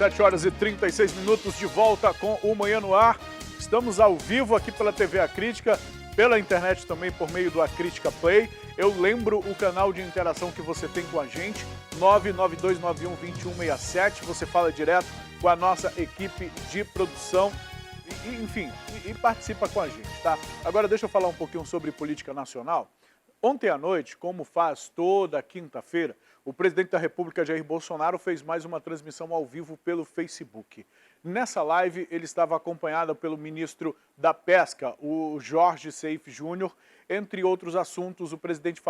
7 horas e 36 minutos de volta com o Manhã no Ar. Estamos ao vivo aqui pela TV A Crítica, pela internet também por meio do A Crítica Play. Eu lembro o canal de interação que você tem com a gente, 992912167. Você fala direto com a nossa equipe de produção e participa com a gente, tá? Agora deixa eu falar um pouquinho sobre política nacional. Ontem à noite, como faz toda quinta-feira, o presidente da República, Jair Bolsonaro, fez mais uma transmissão ao vivo pelo Facebook. Nessa live, ele estava acompanhado pelo ministro da Pesca, o Jorge Seife Júnior. Entre outros assuntos, o presidente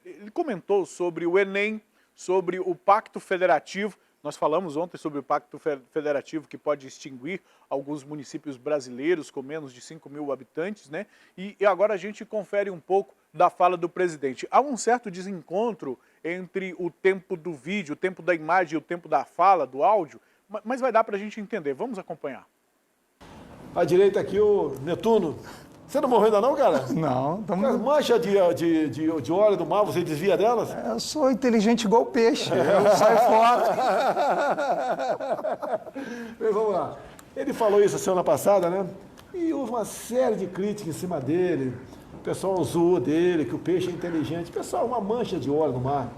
ele comentou sobre o Enem, sobre o Pacto Federativo. Nós falamos ontem sobre o Pacto Federativo, que pode extinguir alguns municípios brasileiros com menos de 5 mil habitantes, né? E agora a gente confere um pouco da fala do presidente. Há um certo desencontro entre o tempo do vídeo, o tempo da imagem e o tempo da fala, do áudio, mas vai dar para a gente entender. Vamos acompanhar. À direita aqui o Netuno. Você não morreu ainda não, cara? Não. As manchas de óleo do mar, você desvia delas? Eu sou inteligente igual peixe, eu saio fora. Mas vamos lá. Ele falou isso a semana passada, né? E houve uma série de críticas em cima dele. O pessoal zoou dele, que o peixe é inteligente. Pessoal, uma mancha de óleo no mar,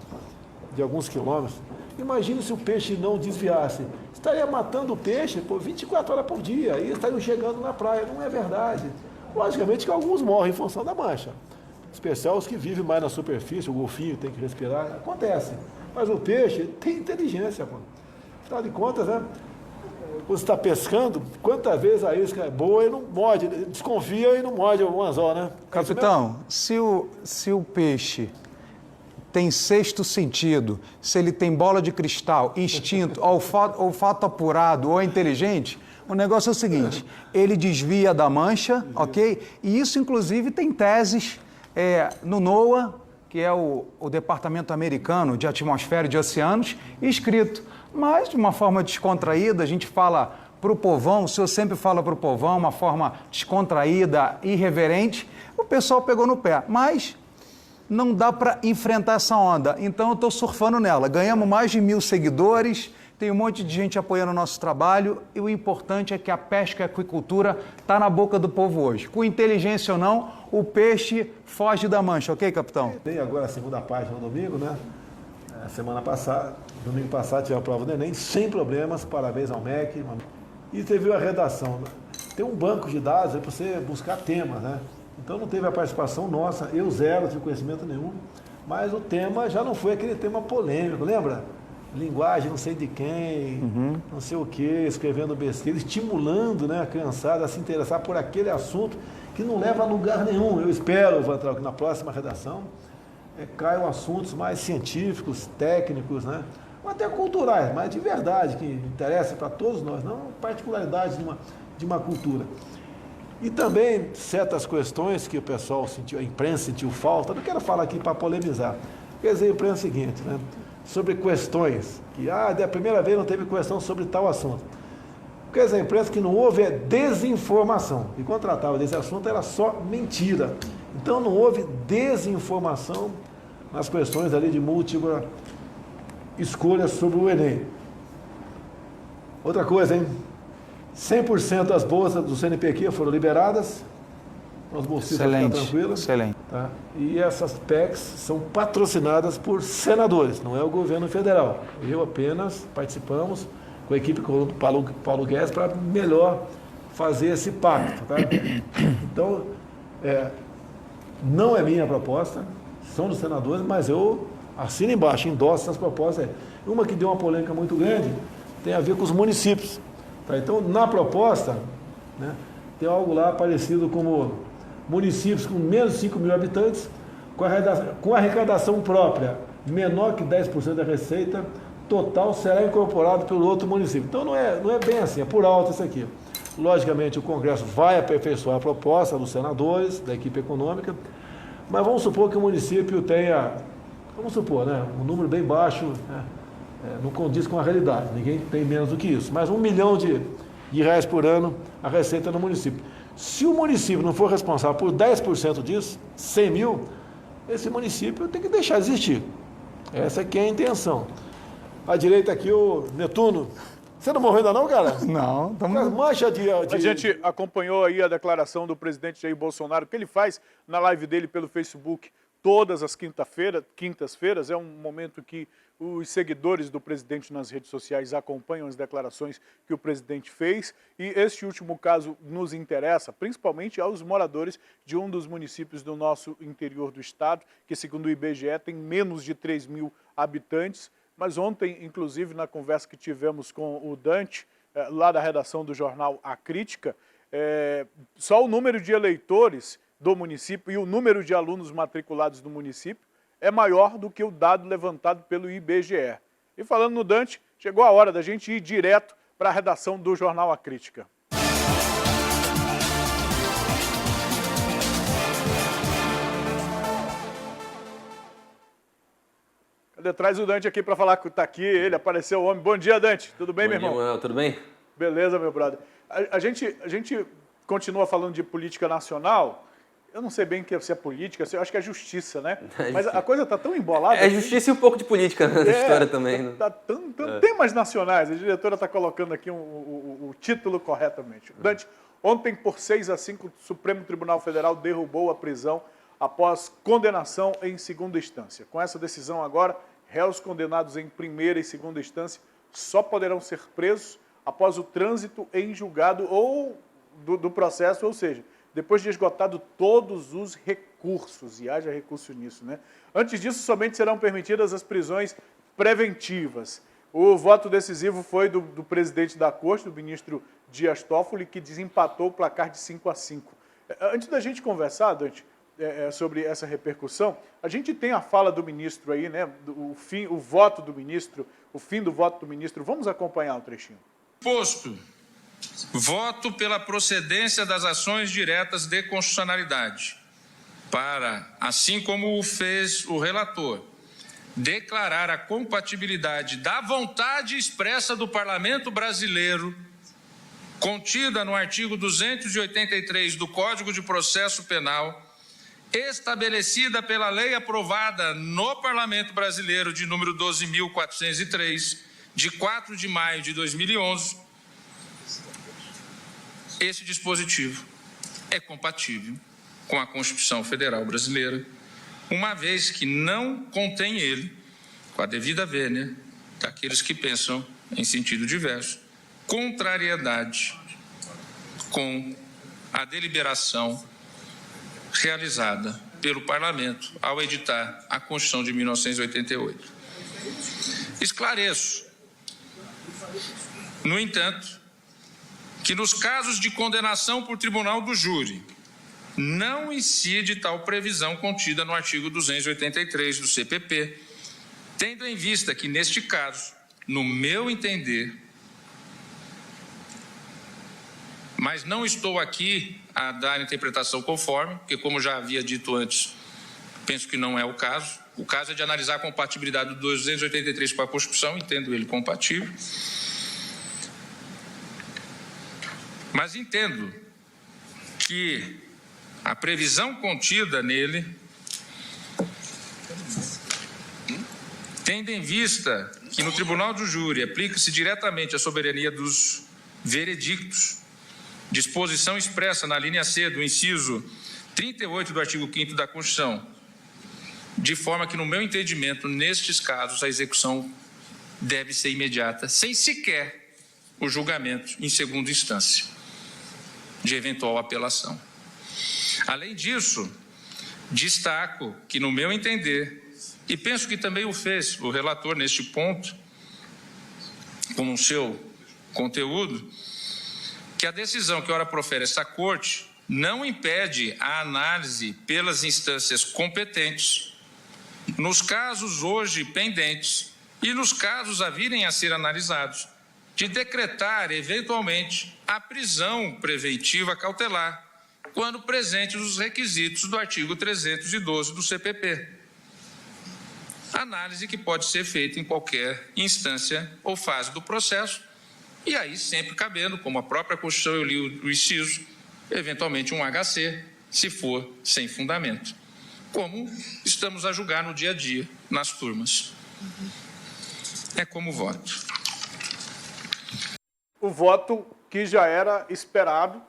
de alguns quilômetros. Imagine se o peixe não desviasse. Estaria matando o peixe por 24 horas por dia e estariam chegando na praia. Não é verdade. Logicamente que alguns morrem em função da mancha. Em especial os que vivem mais na superfície, o golfinho tem que respirar. Acontece. Mas o peixe tem inteligência, mano. Afinal de contas, né? Você está pescando, quantas vezes a isca é boa e não morde, desconfia e não morde o anzol, né? Capitão, se o peixe tem sexto sentido, se ele tem bola de cristal, instinto, olfato apurado ou é inteligente, o negócio é o seguinte, ele desvia da mancha, ok? E isso, inclusive, tem teses no NOAA, que é o Departamento Americano de Atmosfera e de Oceanos, escrito. Mas, de uma forma descontraída, a gente fala para o povão, o senhor sempre fala para o povão, uma forma descontraída, irreverente, o pessoal pegou no pé. Mas não dá para enfrentar essa onda, então eu estou surfando nela. Ganhamos mais de 1.000 seguidores, tem um monte de gente apoiando o nosso trabalho e o importante é que a pesca e a aquicultura está na boca do povo hoje. Com inteligência ou não, o peixe foge da mancha, ok, capitão? Tem agora a segunda página no domingo, né? Domingo passado tive a prova do Enem, sem problemas, parabéns ao MEC. E teve a redação. Tem um banco de dados para você buscar temas, né? Então não teve a participação nossa, eu zero, não tive conhecimento nenhum, mas o tema já não foi aquele tema polêmico, lembra? Linguagem não sei de quem, não sei o quê, escrevendo besteira, estimulando, né, a criançada a se interessar por aquele assunto que não leva a lugar nenhum. Eu espero, Vantrau, que na próxima redação caiam assuntos mais científicos, técnicos, né? Ou até culturais, mas de verdade, que interessa para todos nós, não particularidades de uma cultura. E também certas questões que o pessoal sentiu, a imprensa sentiu falta, não quero falar aqui para polemizar. Quer dizer, a imprensa é o seguinte, né? Sobre questões, que da primeira vez não teve questão sobre tal assunto. Quer dizer, a imprensa que não houve desinformação. E quando tratava desse assunto era só mentira. Então não houve desinformação nas questões ali de múltipla escolha sobre o Enem. Outra coisa, hein? 100% das bolsas do CNPq foram liberadas. Os bolsistas ficam tranquilos. Excelente. Tá? E essas PECs são patrocinadas por senadores, não é o governo federal. Eu apenas participamos com a equipe do Paulo Guedes para melhor fazer esse pacto. Tá? Então, não é minha proposta, são dos senadores, mas eu assino embaixo, endosso essas propostas. Uma que deu uma polêmica muito grande tem a ver com os municípios. Tá? Então, na proposta, né, tem algo lá parecido como municípios com menos de 5 mil habitantes, com arrecadação própria menor que 10% da receita total, será incorporado pelo outro município. Então, não é bem assim, é por alto isso aqui. Logicamente, o Congresso vai aperfeiçoar a proposta dos senadores, da equipe econômica, mas vamos supor que o município tenha, vamos supor, né, um número bem baixo, né, não condiz com a realidade, ninguém tem menos do que isso, mas R$1 milhão de reais por ano a receita no município. Se o município não for responsável por 10% disso, 100 mil, esse município tem que deixar de existir. Essa aqui é a intenção. À direita aqui o Netuno. Você não morreu ainda não, cara? Não, As estamos... manchas de... A gente acompanhou aí a declaração do presidente Jair Bolsonaro, que ele faz na live dele pelo Facebook todas as quintas-feiras. É um momento que os seguidores do presidente nas redes sociais acompanham as declarações que o presidente fez. E este último caso nos interessa, principalmente aos moradores de um dos municípios do nosso interior do estado, que segundo o IBGE tem menos de 3 mil habitantes. Mas ontem, inclusive, na conversa que tivemos com o Dante, lá da redação do jornal A Crítica, só o número de eleitores do município e o número de alunos matriculados no município é maior do que o dado levantado pelo IBGE. E falando no Dante, chegou a hora da gente ir direto para a redação do jornal A Crítica. Traz o Dante aqui para falar que está aqui, ele apareceu, o homem. Bom dia, Dante. Tudo bem, meu irmão? Bom dia, Manuel. Tudo bem? Beleza, meu brother. A gente continua falando de política nacional. Eu não sei bem se é política, eu acho que é justiça, né? Mas a coisa está tão embolada. É justiça e um pouco de política na história também. Temas nacionais. A diretora está colocando aqui o título corretamente. Dante, ontem por 6-5, o Supremo Tribunal Federal derrubou a prisão após condenação em segunda instância. Com essa decisão agora, réus condenados em primeira e segunda instância só poderão ser presos após o trânsito em julgado ou do processo, ou seja, depois de esgotado todos os recursos, e haja recurso nisso, né? Antes disso, somente serão permitidas as prisões preventivas. O voto decisivo foi do presidente da Corte, do ministro Dias Toffoli, que desempatou o placar de 5-5. Antes da gente conversar, Dante, sobre essa repercussão, a gente tem a fala do ministro aí, né? O voto do ministro, o fim do voto do ministro. Vamos acompanhar o trechinho. Posto, voto pela procedência das ações diretas de constitucionalidade, para, assim como o fez o relator, declarar a compatibilidade da vontade expressa do Parlamento brasileiro, contida no artigo 283 do Código de Processo Penal, estabelecida pela lei aprovada no Parlamento Brasileiro de número 12.403, de 4 de maio de 2011, esse dispositivo é compatível com a Constituição Federal Brasileira, uma vez que não contém ele, com a devida vênia daqueles que pensam em sentido diverso, contrariedade com a deliberação realizada pelo Parlamento ao editar a Constituição de 1988. Esclareço, no entanto, que nos casos de condenação por tribunal do júri, não incide tal previsão contida no artigo 283 do CPP, tendo em vista que, neste caso, no meu entender, mas não estou aqui a dar interpretação conforme, porque, como já havia dito antes, penso que não é o caso. O caso é de analisar a compatibilidade do 283 com a Constituição, entendo ele compatível. Mas entendo que a previsão contida nele, tendo em vista que no Tribunal do Júri aplica-se diretamente a soberania dos veredictos, disposição expressa na linha C do inciso 38 do artigo 5º da Constituição, de forma que, no meu entendimento, nestes casos, a execução deve ser imediata, sem sequer o julgamento em segunda instância de eventual apelação. Além disso, destaco que, no meu entender, e penso que também o fez o relator neste ponto, com o seu conteúdo, que a decisão que ora profere esta Corte não impede a análise pelas instâncias competentes, nos casos hoje pendentes e nos casos a virem a ser analisados, de decretar, eventualmente, a prisão preventiva cautelar, quando presentes os requisitos do artigo 312 do CPP. Análise que pode ser feita em qualquer instância ou fase do processo, e aí sempre cabendo, como a própria Constituição, eu li o inciso, eventualmente um HC, se for sem fundamento, como estamos a julgar no dia a dia, nas turmas. É como voto. o voto que já era esperado.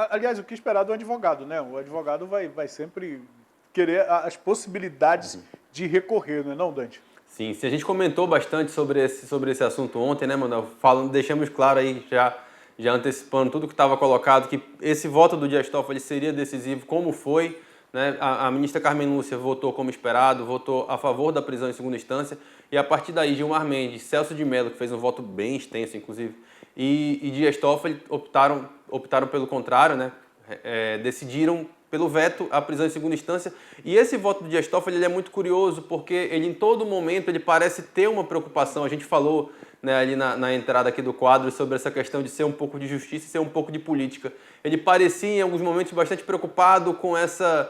Aliás, o que é esperado do advogado, né? O advogado vai sempre querer as possibilidades de recorrer, não é não, Dante? Sim, a gente comentou bastante sobre esse assunto ontem, né, Manuel? Deixamos claro aí, já antecipando tudo que estava colocado, que esse voto do Dias Toffoli seria decisivo, como foi, né? A ministra Carmen Lúcia votou como esperado, votou a favor da prisão em segunda instância, e a partir daí Gilmar Mendes, Celso de Mello, que fez um voto bem extenso, inclusive, e Dias Toffoli optaram pelo contrário, né? Decidiram pelo veto à prisão em segunda instância. E esse voto do Dias Toffoli ele é muito curioso, porque ele em todo momento ele parece ter uma preocupação. A gente falou, né, ali na entrada aqui do quadro sobre essa questão de ser um pouco de justiça e ser um pouco de política. Ele parecia em alguns momentos bastante preocupado com essa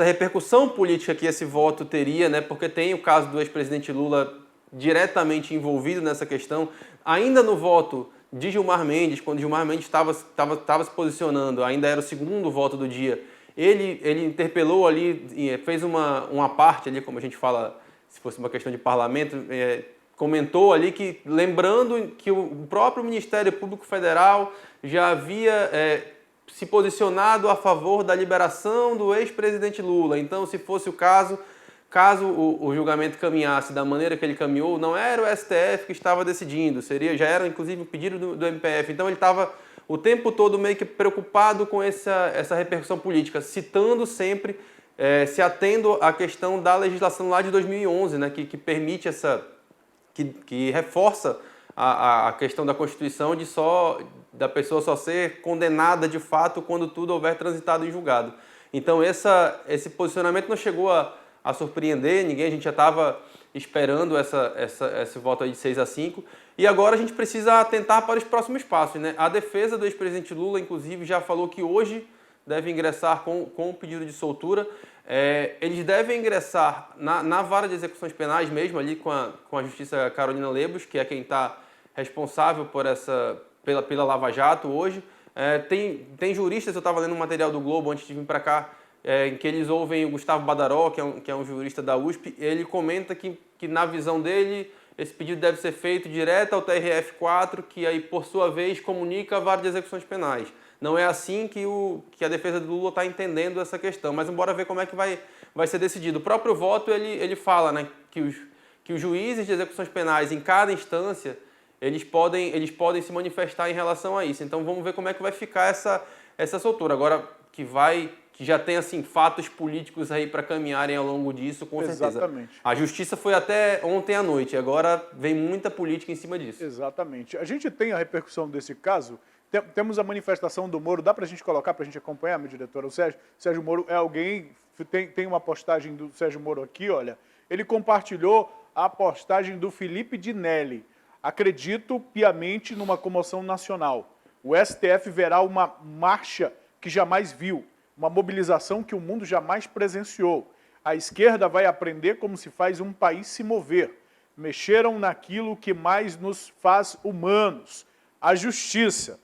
repercussão política que esse voto teria, né, porque tem o caso do ex-presidente Lula diretamente envolvido nessa questão. Ainda no voto de Gilmar Mendes, quando Gilmar Mendes estava se posicionando, ainda era o segundo voto do dia, ele interpelou ali, fez uma parte ali, como a gente fala, se fosse uma questão de parlamento, comentou ali que, lembrando que o próprio Ministério Público Federal já havia se posicionado a favor da liberação do ex-presidente Lula. Então, se fosse o caso o julgamento caminhasse da maneira que ele caminhou, não era o STF que estava decidindo, já era inclusive um pedido do MPF. Então ele estava o tempo todo meio que preocupado com essa repercussão política, citando sempre, se atendo à questão da legislação lá de 2011, né, que permite que reforça a questão da Constituição da pessoa só ser condenada de fato quando tudo houver transitado em julgado. Então esse posicionamento não chegou a surpreender ninguém, a gente já estava esperando esse voto aí de 6-5, e agora a gente precisa atentar para os próximos passos, né? A defesa do ex-presidente Lula, inclusive, já falou que hoje deve ingressar com o pedido de soltura. Eles devem ingressar na vara de execuções penais mesmo, ali com a Justiça Carolina Lebos, que é quem está responsável pela Lava Jato hoje. Tem juristas, eu estava lendo um material do Globo antes de vir para cá, em que eles ouvem o Gustavo Badaró, que é um jurista da USP, ele comenta que na visão dele, esse pedido deve ser feito direto ao TRF4, que aí, por sua vez, comunica a vara de execuções penais. Não é assim que a defesa do Lula está entendendo essa questão, mas bora ver como é que vai ser decidido. O próprio voto, ele fala, né, que os juízes de execuções penais, em cada instância, eles podem se manifestar em relação a isso. Então, vamos ver como é que vai ficar essa soltura. Agora, que já tem assim, fatos políticos aí para caminharem ao longo disso, com certeza. Exatamente. A justiça foi até ontem à noite, agora vem muita política em cima disso. Exatamente. A gente tem a repercussão desse caso, temos a manifestação do Moro, dá para a gente colocar, para a gente acompanhar, meu diretor? O Sérgio Moro é alguém, tem uma postagem do Sérgio Moro aqui, olha, ele compartilhou a postagem do Felipe Dinelli. Acredito piamente numa comoção nacional. O STF verá uma marcha que jamais viu, uma mobilização que o mundo jamais presenciou. A esquerda vai aprender como se faz um país se mover. Mexeram naquilo que mais nos faz humanos, a justiça.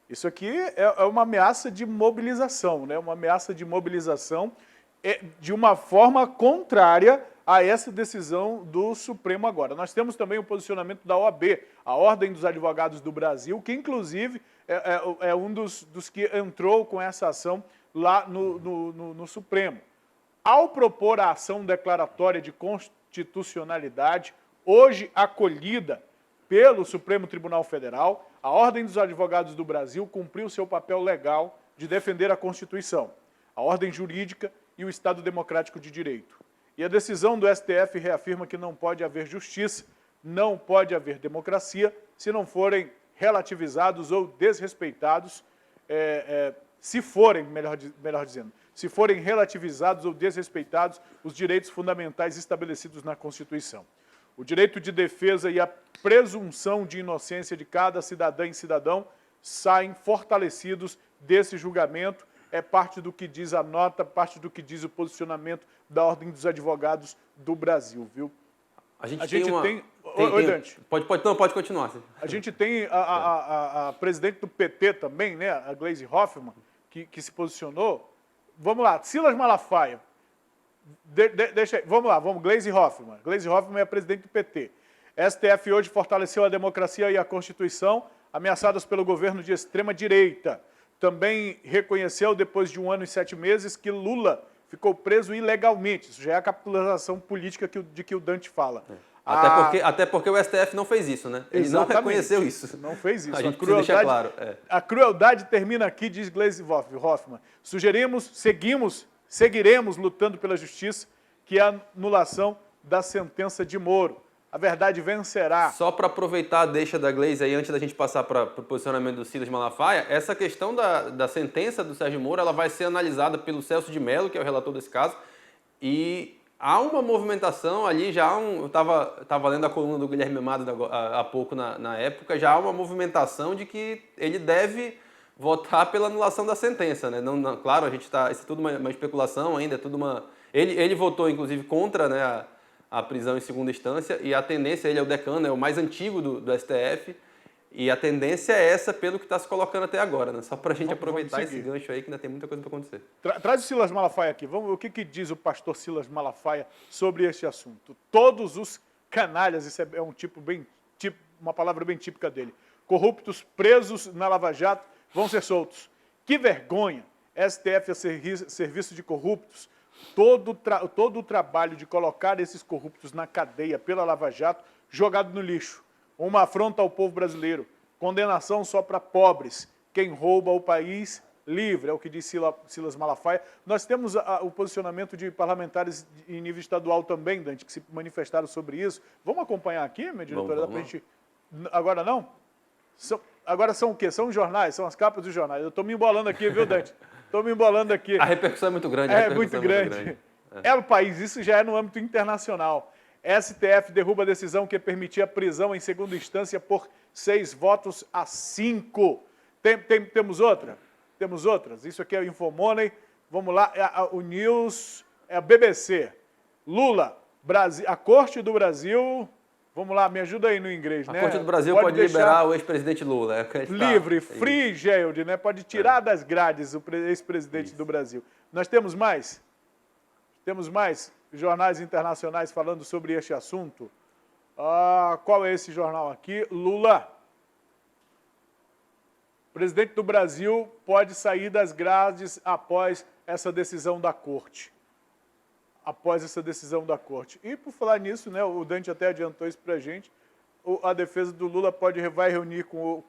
Isso aqui é uma ameaça de mobilização, né? Uma ameaça de mobilização de uma forma contrária a essa decisão do Supremo agora. Nós temos também o posicionamento da OAB, a Ordem dos Advogados do Brasil, que inclusive é um dos que entrou com essa ação lá no Supremo. Ao propor a ação declaratória de constitucionalidade, hoje acolhida pelo Supremo Tribunal Federal, a Ordem dos Advogados do Brasil cumpriu seu papel legal de defender a Constituição, a ordem jurídica e o Estado Democrático de Direito. E a decisão do STF reafirma que não pode haver justiça, não pode haver democracia, se não forem relativizados ou desrespeitados, se forem relativizados ou desrespeitados os direitos fundamentais estabelecidos na Constituição. O direito de defesa e a presunção de inocência de cada cidadã e cidadão saem fortalecidos desse julgamento. É parte do que diz a nota, parte do que diz o posicionamento da Ordem dos Advogados do Brasil, viu? A gente tem... Oi, Dante. Pode continuar. A gente tem a presidente do PT também, né, a Gleisi Hoffmann, que se posicionou. Vamos lá, Silas Malafaia. Deixa aí. Vamos, Gleisi Hoffmann. Gleisi Hoffmann é a presidente do PT. STF hoje fortaleceu a democracia e a Constituição ameaçadas pelo governo de extrema-direita. Também reconheceu, depois de 1 ano e 7 meses, que Lula ficou preso ilegalmente. Isso já é a capitulação política de que o Dante fala. Até porque o STF não fez isso, né? Ele não reconheceu isso. Não fez isso. A gente precisa deixar claro. A crueldade termina aqui, diz Gleisi Hoffmann. Seguiremos lutando pela justiça, que é a anulação da sentença de Moro. A verdade vencerá. Só para aproveitar a deixa da Gleisi aí, antes da gente passar para o posicionamento do Silas Malafaia, essa questão da sentença do Sérgio Moro, ela vai ser analisada pelo Celso de Mello, que é o relator desse caso, e há uma movimentação ali, eu estava lendo a coluna do Guilherme Amado há pouco na época, já há uma movimentação de que ele deve votar pela anulação da sentença, né? Claro, isso é tudo uma especulação ainda, é tudo uma... Ele votou, inclusive, contra, né, a prisão em segunda instância, e a tendência, ele é o decano, é o mais antigo do STF, e a tendência é essa pelo que está se colocando até agora, né? Só para a gente aproveitar esse gancho aí, que ainda tem muita coisa para acontecer. Traz o Silas Malafaia aqui. O que diz o pastor Silas Malafaia sobre este assunto? Todos os canalhas, isso é uma palavra bem típica dele, corruptos presos na Lava Jato vão ser soltos. Que vergonha! STF é serviço de corruptos. Todo o trabalho de colocar esses corruptos na cadeia pela Lava Jato, jogado no lixo. Uma afronta ao povo brasileiro. Condenação só para pobres. Quem rouba o país livre, é o que diz Silas Malafaia. Nós temos o posicionamento de parlamentares em nível estadual também, Dante, que se manifestaram sobre isso. Vamos acompanhar aqui, minha diretora? Agora não? Agora são o quê? São os jornais, são as capas dos jornais. Eu estou me embolando aqui, viu, Dante? Estou me embolando aqui. A repercussão é muito grande. É muito grande. É o país, isso já é no âmbito internacional. STF derruba a decisão que permitia a prisão em segunda instância por 6-5. Temos outra? Temos outras. Isso aqui é o Infomoney. Vamos lá, o News, é a BBC. Lula, a Corte do Brasil... Vamos lá, me ajuda aí no inglês, né? A Corte do Brasil pode liberar o ex-presidente Lula. Livre, free jailed, né? Pode tirar das grades o ex-presidente do Brasil. Nós temos mais? Temos mais jornais internacionais falando sobre este assunto? Qual é esse jornal aqui? Lula. O presidente do Brasil pode sair das grades após essa decisão da Corte. E por falar nisso, né, o Dante até adiantou isso para a gente, a defesa do Lula vai reunir com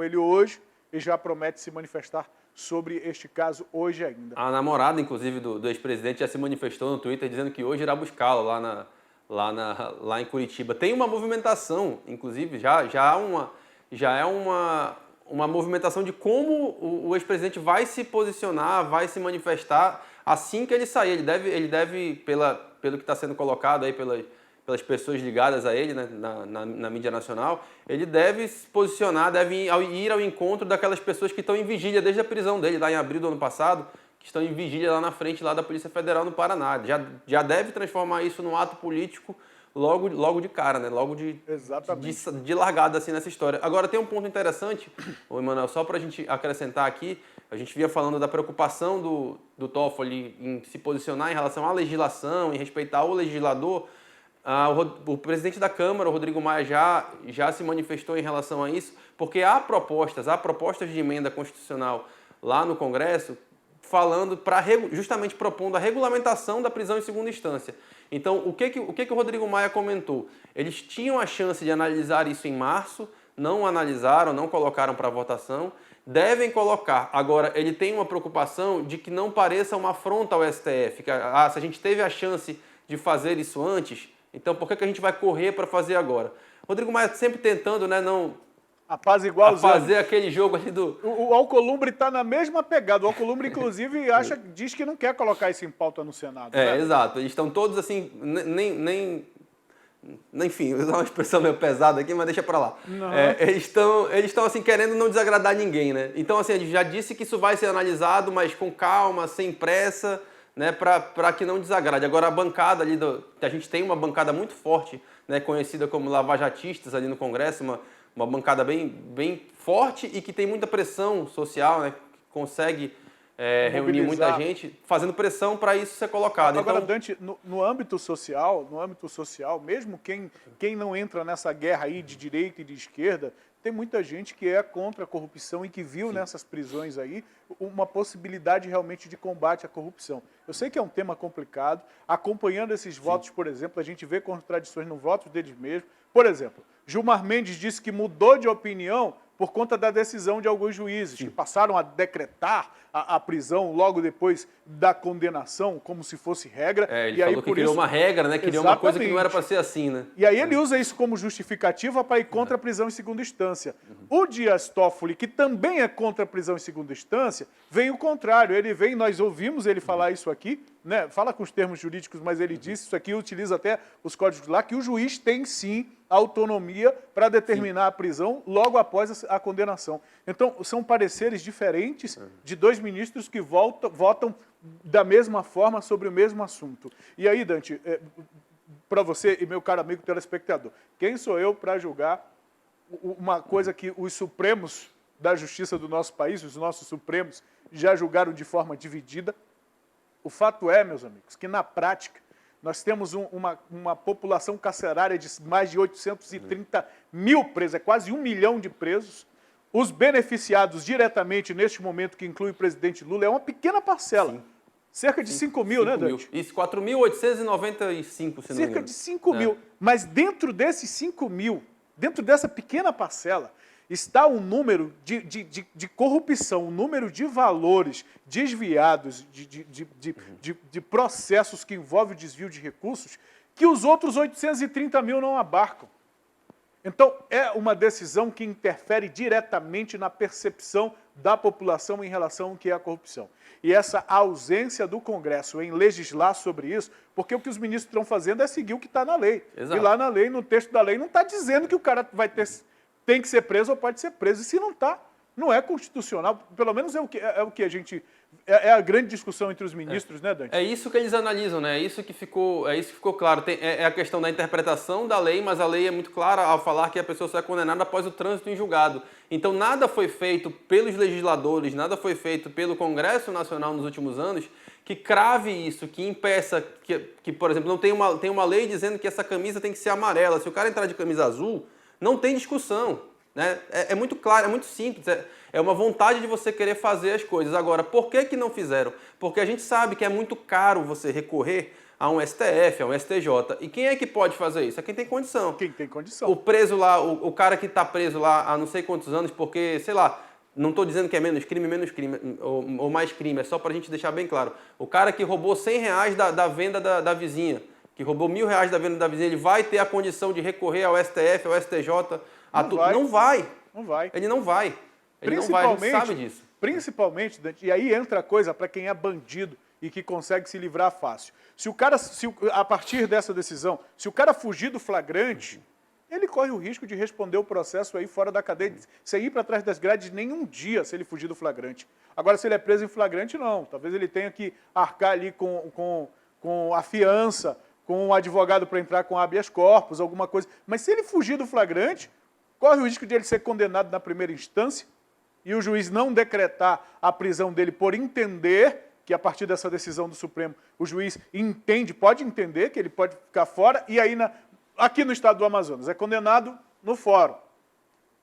ele hoje e já promete se manifestar sobre este caso hoje ainda. A namorada, inclusive, do ex-presidente já se manifestou no Twitter dizendo que hoje irá buscá-lo lá em Curitiba. Tem uma movimentação, inclusive, já é uma movimentação de como o ex-presidente vai se posicionar, vai se manifestar assim que ele sair. Ele deve pelo que está sendo colocado aí pelas pessoas ligadas a ele, né, na mídia nacional, ele deve se posicionar, deve ir ao encontro daquelas pessoas que estão em vigília desde a prisão dele, lá em abril do ano passado, que estão em vigília lá na frente lá da Polícia Federal no Paraná. Já deve transformar isso num ato político logo de cara, né? Logo de largada assim nessa história. Agora tem um ponto interessante, Emanuel, só para a gente acrescentar aqui, a gente vinha falando da preocupação do Toffoli em se posicionar em relação à legislação, em respeitar o legislador. O presidente da Câmara, o Rodrigo Maia, já se manifestou em relação a isso, porque há propostas de emenda constitucional lá no Congresso, falando, justamente propondo a regulamentação da prisão em segunda instância. Então, o que o Rodrigo Maia comentou? Eles tinham a chance de analisar isso em março, não analisaram, não colocaram para votação, devem colocar. Agora, ele tem uma preocupação de que não pareça uma afronta ao STF, que se a gente teve a chance de fazer isso antes, então por que a gente vai correr para fazer agora? Rodrigo Maia sempre tentando, né, fazer aquele jogo ali do... O Alcolumbre está na mesma pegada. O Alcolumbre, inclusive, diz que não quer colocar isso em pauta no Senado. Né? Exato. Eles estão todos assim, enfim, vou usar uma expressão meio pesada aqui, mas deixa para lá. Eles estão assim, querendo não desagradar ninguém, né? Então, assim, a gente já disse que isso vai ser analisado, mas com calma, sem pressa, né, para que não desagrade. Agora, a bancada ali, a gente tem uma bancada muito forte, né, conhecida como lavajatistas ali no Congresso, uma bancada bem forte e que tem muita pressão social, né, que consegue reunir muita Mobilizar. gente, fazendo pressão para isso ser colocado. Agora, Então, Dante, no âmbito social, mesmo quem não entra nessa guerra aí de direita e de esquerda, tem muita gente que é contra a corrupção e que viu nessas prisões aí uma possibilidade realmente de combate à corrupção. Eu sei que é um tema complicado. Acompanhando esses votos, por exemplo, a gente vê contradições no voto deles mesmos. Por exemplo, Gilmar Mendes disse que mudou de opinião por conta da decisão de alguns juízes, que passaram a decretar a prisão logo depois da condenação, como se fosse regra. ele e aí, falou que por criou isso, uma regra, né? Criou uma coisa que não era Exatamente. para ser assim, né? E aí ele usa isso como justificativa para ir contra a prisão em segunda instância. O Dias Toffoli, que também é contra a prisão em segunda instância, vem o contrário. Ele vem, nós ouvimos ele falar isso aqui, né? Fala com os termos jurídicos, mas ele disse isso aqui, utiliza até os códigos lá, que o juiz tem sim autonomia para determinar a prisão logo após a condenação. Então, são pareceres diferentes de dois ministros que votam da mesma forma sobre o mesmo assunto. E aí, Dante, para você e meu caro amigo telespectador, quem sou eu para julgar uma coisa que os supremos da justiça do nosso país, os nossos supremos, já julgaram de forma dividida? O fato é, meus amigos, que na prática nós temos uma população carcerária de mais de 830 mil presos, é quase 1 milhão de presos. Os beneficiados diretamente, neste momento, que inclui o presidente Lula, é uma pequena parcela. Sim. Cerca de 5 mil, né, 5 mil. Dante? Isso, 4.895, se não me Cerca engano. de 5 mil. Mas dentro desses 5 mil, dentro dessa pequena parcela, está um número de corrupção, um número de valores desviados, de processos que envolvem o desvio de recursos, que os outros 830 mil não abarcam. Então, é uma decisão que interfere diretamente na percepção da população em relação ao que é a corrupção. E essa ausência do Congresso em legislar sobre isso, porque o que os ministros estão fazendo é seguir o que está na lei. Exato. E lá na lei, no texto da lei, não está dizendo que o cara tem que ser preso ou pode ser preso. E se não está, não é constitucional. Pelo menos é o que a gente... É a grande discussão entre os ministros, né, Dante? É isso que eles analisam, né? É isso que ficou claro. É a questão da interpretação da lei, mas a lei é muito clara ao falar que a pessoa só é condenada após o trânsito em julgado. Então, nada foi feito pelos legisladores, nada foi feito pelo Congresso Nacional nos últimos anos que crave isso, que impeça que por exemplo, não tem uma lei dizendo que essa camisa tem que ser amarela. Se o cara entrar de camisa azul, não tem discussão. Né? É muito claro, é muito simples, é uma vontade de você querer fazer as coisas. Agora, por que não fizeram? Porque a gente sabe que é muito caro você recorrer a um STF, a um STJ. E quem é que pode fazer isso? É quem tem condição. Quem tem condição. O preso lá, o cara que está preso lá há não sei quantos anos, porque, sei lá, não estou dizendo que é menos crime, ou mais crime, é só para a gente deixar bem claro. O cara que roubou R$100 da venda da vizinha, que roubou R$1.000 da venda da vizinha, ele vai ter a condição de recorrer ao STF, ao STJ... Não vai. Não vai. Ele não vai. Ele não vai, a gente sabe disso. Principalmente, Dante, e aí entra a coisa para quem é bandido e que consegue se livrar fácil. A partir dessa decisão, se o cara fugir do flagrante, ele corre o risco de responder o processo aí fora da cadeia, sem ir para trás das grades nenhum dia se ele fugir do flagrante. Agora, se ele é preso em flagrante, não. Talvez ele tenha que arcar ali com a fiança, com um advogado para entrar com habeas corpus, alguma coisa. Mas se ele fugir do flagrante, corre o risco de ele ser condenado na primeira instância e o juiz não decretar a prisão dele por entender que, a partir dessa decisão do Supremo, o juiz pode entender que ele pode ficar fora, e aí, aqui no estado do Amazonas, é condenado no fórum.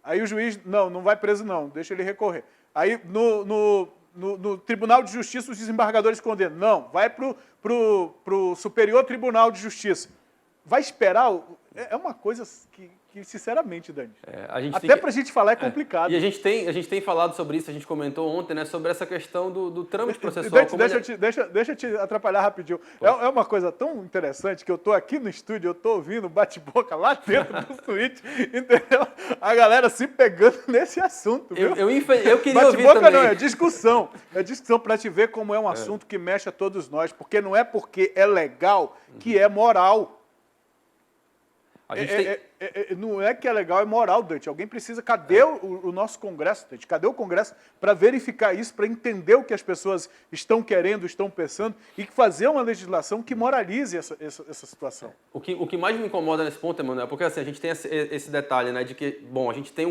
Aí o juiz, não vai preso não, deixa ele recorrer. Aí no Tribunal de Justiça os desembargadores condenam. Não, vai para o Superior Tribunal de Justiça. Vai esperar... É uma coisa que sinceramente, Dani, até para a gente falar é complicado. E a gente tem falado sobre isso, a gente comentou ontem, né, sobre essa questão do trâmite processual. Deixa eu te atrapalhar rapidinho. É uma coisa tão interessante que eu estou aqui no estúdio, eu estou ouvindo bate-boca lá dentro do suíte, entendeu? A galera se pegando nesse assunto, viu? Eu queria ouvir bate-boca também. não, é discussão. É discussão para te ver como é um assunto que mexe a todos nós, porque não é porque é legal que é moral. Não é que é legal, é moral, Dante. Alguém precisa... Cadê o nosso Congresso, Dante? Cadê o Congresso para verificar isso, para entender o que as pessoas estão querendo, estão pensando e fazer uma legislação que moralize essa situação? O que mais me incomoda nesse ponto, Emanuel, porque assim, a gente tem esse detalhe, né, de que, bom, a gente tem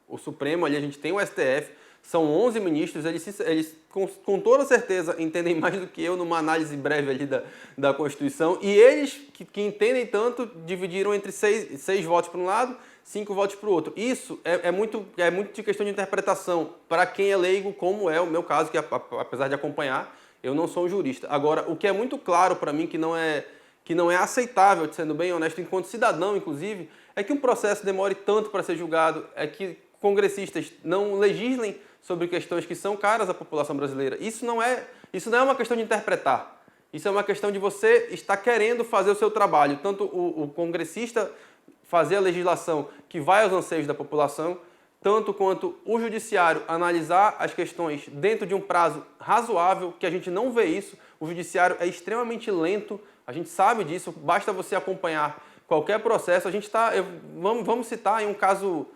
o Supremo ali, a gente tem o STF, São 11 ministros, eles com toda certeza entendem mais do que eu numa análise breve ali da Constituição, e eles que entendem tanto dividiram entre 6 votos para um lado, 5 votos para o outro. Isso é muito de questão de interpretação para quem é leigo, como é o meu caso, que apesar de acompanhar, eu não sou um jurista. Agora, o que é muito claro para mim que não é aceitável, sendo bem honesto, enquanto cidadão, inclusive, é que um processo demore tanto para ser julgado, é que congressistas não legislem sobre questões que são caras à população brasileira. Isso não é uma questão de interpretar. Isso é uma questão de você estar querendo fazer o seu trabalho. Tanto o congressista fazer a legislação que vai aos anseios da população, tanto quanto o judiciário analisar as questões dentro de um prazo razoável, que a gente não vê isso. O judiciário é extremamente lento, a gente sabe disso, basta você acompanhar qualquer processo. Vamos citar aí um caso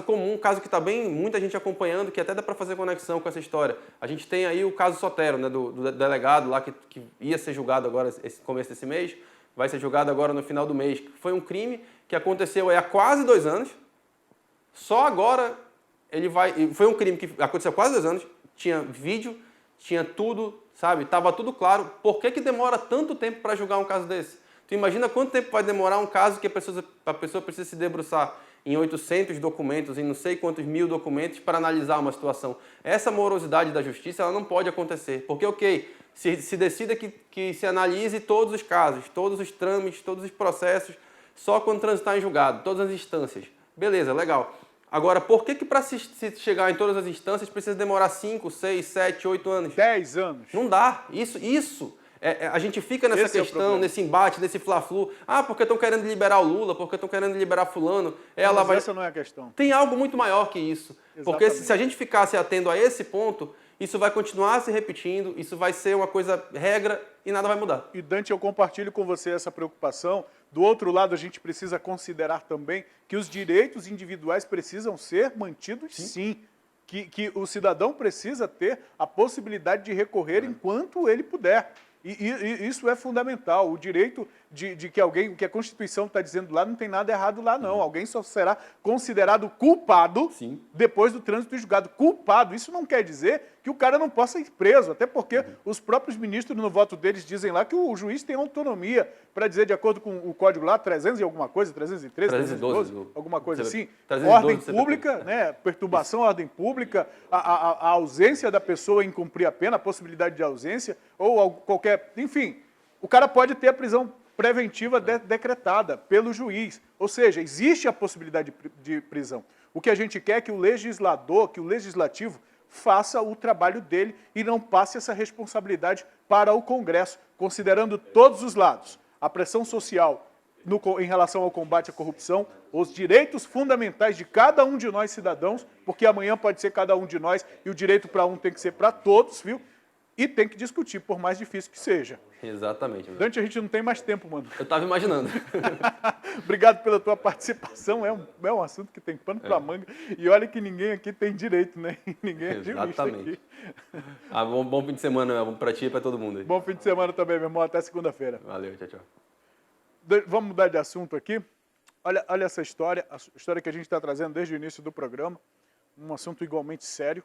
comum, um caso que está muita gente acompanhando, que até dá para fazer conexão com essa história. A gente tem aí o caso Sotero, né, do delegado lá que ia ser julgado agora, esse começo desse mês, vai ser julgado agora no final do mês. Foi um crime que aconteceu há quase 2 anos, só agora foi um crime que aconteceu há quase 2 anos, tinha vídeo, tinha tudo, sabe? Estava tudo claro. Por que demora tanto tempo para julgar um caso desse? Tu imagina quanto tempo vai demorar um caso que a pessoa precisa se debruçar em 800 documentos, em não sei quantos mil documentos para analisar uma situação. Essa morosidade da justiça ela não pode acontecer, porque, se decida que se analise todos os casos, todos os trâmites, todos os processos, só quando transitar em julgado, todas as instâncias. Beleza, legal. Agora, por que para se chegar em todas as instâncias precisa demorar 5, 6, 7, 8 anos? 10 anos. Não dá. A gente fica nessa questão, nesse embate, nesse fla-flu. Porque estão querendo liberar o Lula, porque estão querendo liberar fulano. Essa não é a questão. Tem algo muito maior que isso. Exatamente. Porque se a gente ficar se atendo a esse ponto, isso vai continuar se repetindo, isso vai ser uma coisa regra e nada vai mudar. E Dante, eu compartilho com você essa preocupação. Do outro lado, a gente precisa considerar também que os direitos individuais precisam ser mantidos, sim. Que o cidadão precisa ter a possibilidade de recorrer enquanto ele puder. E isso é fundamental. O direito de que alguém, o que a Constituição está dizendo lá, não tem nada errado lá, não. Alguém só será considerado culpado depois do trânsito julgado. Culpado. Isso não quer dizer que o cara não possa ir preso, até porque os próprios ministros, no voto deles, dizem lá que o juiz tem autonomia para dizer, de acordo com o código lá, 300 e alguma coisa, 313, 312, alguma coisa assim, 312, ordem pública, né, perturbação à ordem pública, a ausência da pessoa em cumprir a pena, a possibilidade de ausência, ou qualquer... Enfim, o cara pode ter a prisão preventiva decretada pelo juiz. Ou seja, existe a possibilidade de prisão. O que a gente quer é que o legislador, que o legislativo, faça o trabalho dele e não passe essa responsabilidade para o Congresso, considerando todos os lados. A pressão social em relação ao combate à corrupção, os direitos fundamentais de cada um de nós cidadãos, porque amanhã pode ser cada um de nós e o direito para um tem que ser para todos, viu? E tem que discutir, por mais difícil que seja. Exatamente. Dante, a gente não tem mais tempo, mano. Eu estava imaginando. Obrigado pela tua participação. É um assunto que tem pano para manga. E olha que ninguém aqui tem direito, né? Ninguém é jurista aqui. Bom fim de semana para ti e para todo mundo aí. Bom fim de semana também, meu irmão. Até segunda-feira. Valeu, tchau, tchau. Vamos mudar de assunto aqui. Olha essa história, a história que a gente está trazendo desde o início do programa. Um assunto igualmente sério.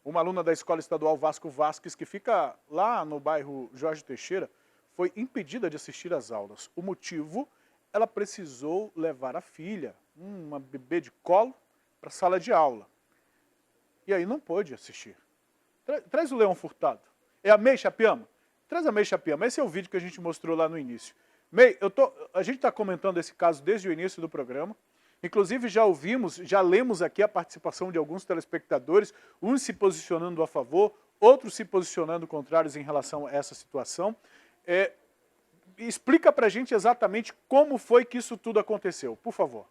Uma aluna da Escola Estadual Vasco Vasques, que fica lá no bairro Jorge Teixeira, foi impedida de assistir às aulas. O motivo, ela precisou levar a filha, uma bebê de colo, para a sala de aula. E aí não pôde assistir. Traz o Leão Furtado. É a May Chapiama? Traz a May Chapiama. Esse é o vídeo que a gente mostrou lá no início. May, a gente está comentando esse caso desde o início do programa. Inclusive já lemos aqui a participação de alguns telespectadores, uns se posicionando a favor, outros se posicionando contrários em relação a essa situação. Explica para a gente exatamente como foi que isso tudo aconteceu, por favor.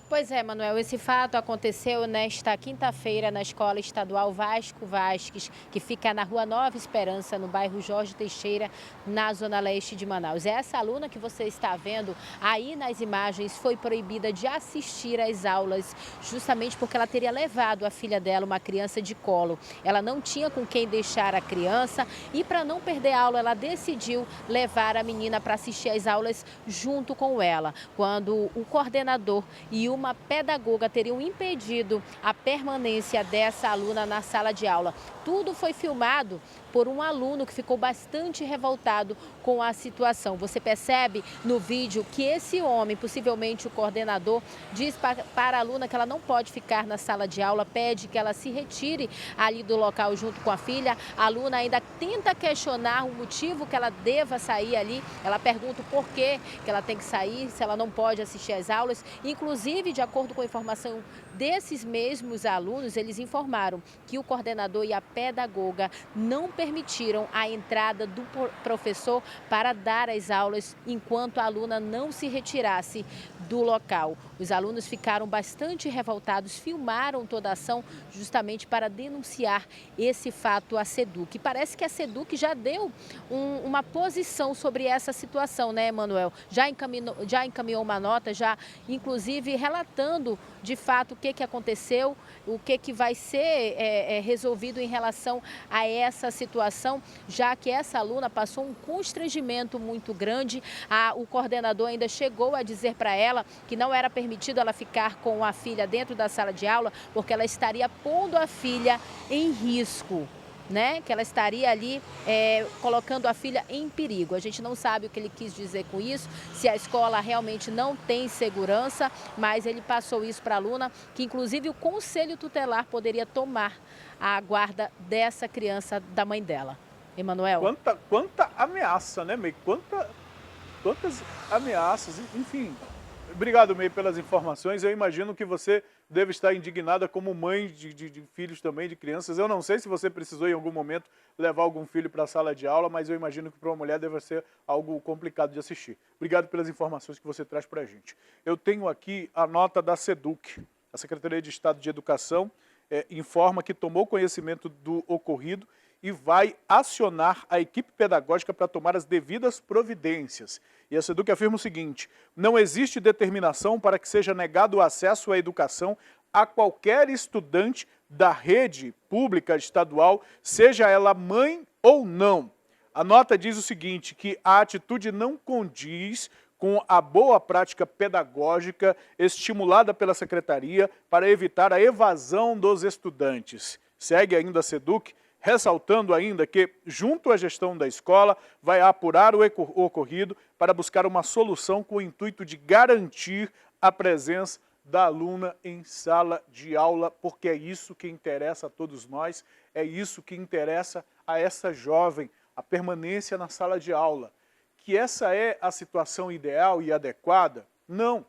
Pois é, Manuel, esse fato aconteceu nesta quinta-feira na Escola Estadual Vasco Vasques, que fica na Rua Nova Esperança, no bairro Jorge Teixeira, na zona leste de Manaus. Essa aluna que você está vendo aí nas imagens foi proibida de assistir às aulas, justamente porque ela teria levado a filha dela, uma criança de colo. Ela não tinha com quem deixar a criança e, para não perder a aula, ela decidiu levar a menina para assistir às aulas junto com ela. Quando o coordenador e o uma pedagoga teriam impedido a permanência dessa aluna na sala de aula. Tudo foi filmado por um aluno que ficou bastante revoltado com a situação. Você percebe no vídeo que esse homem, possivelmente o coordenador, diz para a aluna que ela não pode ficar na sala de aula, pede que ela se retire ali do local junto com a filha. A aluna ainda tenta questionar o motivo que ela deva sair ali. Ela pergunta o porquê que ela tem que sair, se ela não pode assistir às aulas. Inclusive, de acordo com a informação desses mesmos alunos, eles informaram que o coordenador e a pedagoga não permitiram a entrada do professor para dar as aulas enquanto a aluna não se retirasse do local. Os alunos ficaram bastante revoltados, filmaram toda a ação justamente para denunciar esse fato à SEDUC. Parece que a SEDUC já deu uma posição sobre essa situação, né, Emanuel? Já encaminhou uma nota, já inclusive relatando de fato o que aconteceu, o que vai ser resolvido em relação a essa situação, já que essa aluna passou um constrangimento muito grande. O coordenador ainda chegou a dizer para ela que não era permitido ela ficar com a filha dentro da sala de aula, porque ela estaria pondo a filha em risco, né? Que ela estaria ali colocando a filha em perigo. A gente não sabe o que ele quis dizer com isso, se a escola realmente não tem segurança, mas ele passou isso para a aluna, que inclusive o conselho tutelar poderia tomar a guarda dessa criança da mãe dela. Emanuel? Quanta ameaça, né, May? Quantas ameaças, enfim. Obrigado, May, pelas informações. Eu imagino que você deve estar indignada como mãe de filhos também, de crianças. Eu não sei se você precisou em algum momento levar algum filho para a sala de aula, mas eu imagino que para uma mulher deve ser algo complicado de assistir. Obrigado pelas informações que você traz para a gente. Eu tenho aqui a nota da SEDUC, a Secretaria de Estado de Educação, informa que tomou conhecimento do ocorrido e vai acionar a equipe pedagógica para tomar as devidas providências. E a SEDUC afirma o seguinte: não existe determinação para que seja negado o acesso à educação a qualquer estudante da rede pública estadual, seja ela mãe ou não. A nota diz o seguinte, que a atitude não condiz com a boa prática pedagógica estimulada pela Secretaria para evitar a evasão dos estudantes. Segue ainda a SEDUC, ressaltando ainda que, junto à gestão da escola, vai apurar o ocorrido para buscar uma solução com o intuito de garantir a presença da aluna em sala de aula, porque é isso que interessa a todos nós, é isso que interessa a essa jovem, a permanência na sala de aula. Que essa é a situação ideal e adequada? Não.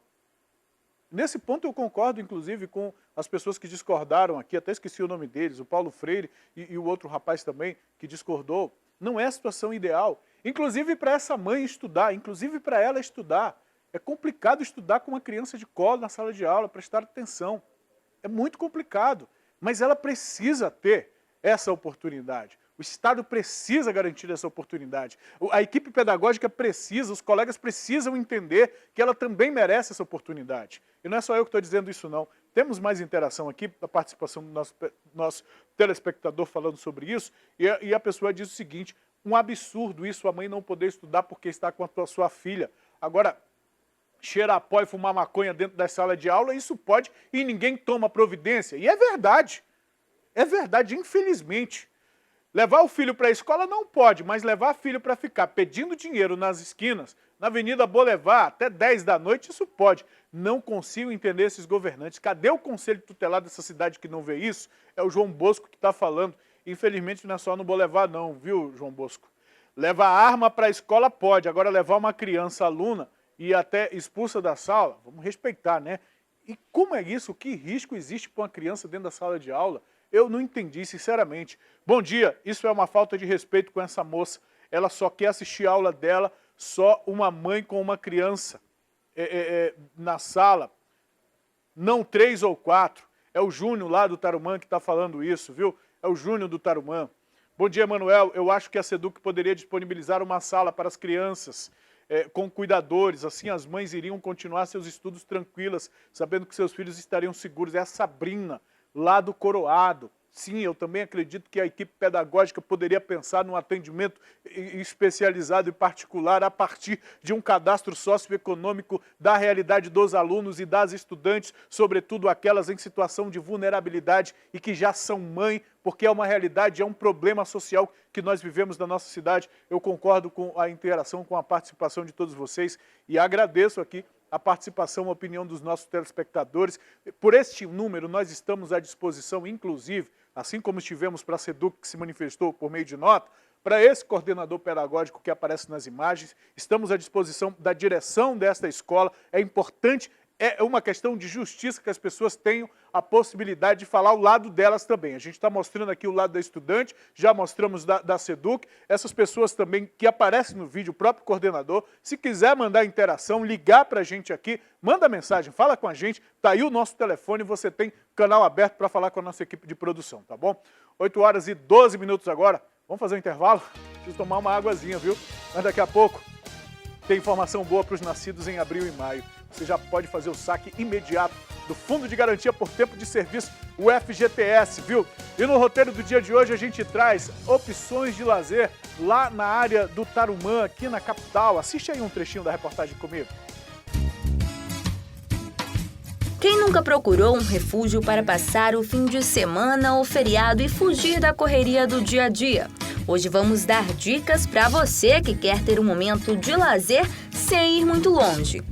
Nesse ponto eu concordo, inclusive, com as pessoas que discordaram aqui, até esqueci o nome deles, o Paulo Freire e o outro rapaz também que discordou. Não é a situação ideal. Inclusive para essa mãe estudar, inclusive para ela estudar. É complicado estudar com uma criança de colo na sala de aula, prestar atenção. É muito complicado, mas ela precisa ter essa oportunidade. O Estado precisa garantir essa oportunidade. A equipe pedagógica precisa, os colegas precisam entender que ela também merece essa oportunidade. E não é só eu que estou dizendo isso, não. Temos mais interação aqui, a participação do nosso telespectador falando sobre isso, e a pessoa diz o seguinte: um absurdo isso, a mãe não poder estudar porque está com a sua filha. Agora, cheirar pó e fumar maconha dentro da sala de aula, isso pode e ninguém toma providência. E é verdade, infelizmente. Levar o filho para a escola não pode, mas levar o filho para ficar pedindo dinheiro nas esquinas, na Avenida Boulevard, até 10 da noite, isso pode. Não consigo entender esses governantes. Cadê o conselho tutelar dessa cidade que não vê isso? É o João Bosco que está falando. Infelizmente não é só no Boulevard não, viu, João Bosco? Levar arma para a escola pode, agora levar uma criança aluna e até expulsa da sala, vamos respeitar, né? E como é isso? Que risco existe para uma criança dentro da sala de aula? Eu não entendi, sinceramente. Bom dia, isso é uma falta de respeito com essa moça. Ela só quer assistir a aula dela, só uma mãe com uma criança na sala. Não 3 ou 4. É o Júnior lá do Tarumã que está falando isso, viu? É o Júnior do Tarumã. Bom dia, Manuel. Eu acho que a SEDUC poderia disponibilizar uma sala para as crianças com cuidadores. Assim as mães iriam continuar seus estudos tranquilas, sabendo que seus filhos estariam seguros. É a Sabrina, lá do Coroado. Sim, eu também acredito que a equipe pedagógica poderia pensar num atendimento especializado e particular a partir de um cadastro socioeconômico da realidade dos alunos e das estudantes, sobretudo aquelas em situação de vulnerabilidade e que já são mãe, porque é uma realidade, é um problema social que nós vivemos na nossa cidade. Eu concordo com a interação, com a participação de todos vocês e agradeço aqui a participação, a opinião dos nossos telespectadores. Por este número, nós estamos à disposição, inclusive, assim como estivemos para a SEDUC, que se manifestou por meio de nota, para esse coordenador pedagógico que aparece nas imagens, estamos à disposição da direção desta escola. É importante, é uma questão de justiça que as pessoas tenham a possibilidade de falar o lado delas também. A gente está mostrando aqui o lado da estudante, já mostramos da SEDUC, essas pessoas também que aparecem no vídeo, o próprio coordenador, se quiser mandar interação, ligar para a gente aqui, manda mensagem, fala com a gente, está aí o nosso telefone, você tem canal aberto para falar com a nossa equipe de produção, tá bom? 8h12 agora, vamos fazer um intervalo? Preciso tomar uma águazinha, viu? Mas daqui a pouco tem informação boa para os nascidos em abril e maio. Você já pode fazer o saque imediato do Fundo de Garantia por Tempo de Serviço, o FGTS, viu? E no roteiro do dia de hoje a gente traz opções de lazer lá na área do Tarumã, aqui na capital. Assiste aí um trechinho da reportagem comigo. Quem nunca procurou um refúgio para passar o fim de semana ou feriado e fugir da correria do dia a dia? Hoje vamos dar dicas para você que quer ter um momento de lazer sem ir muito longe.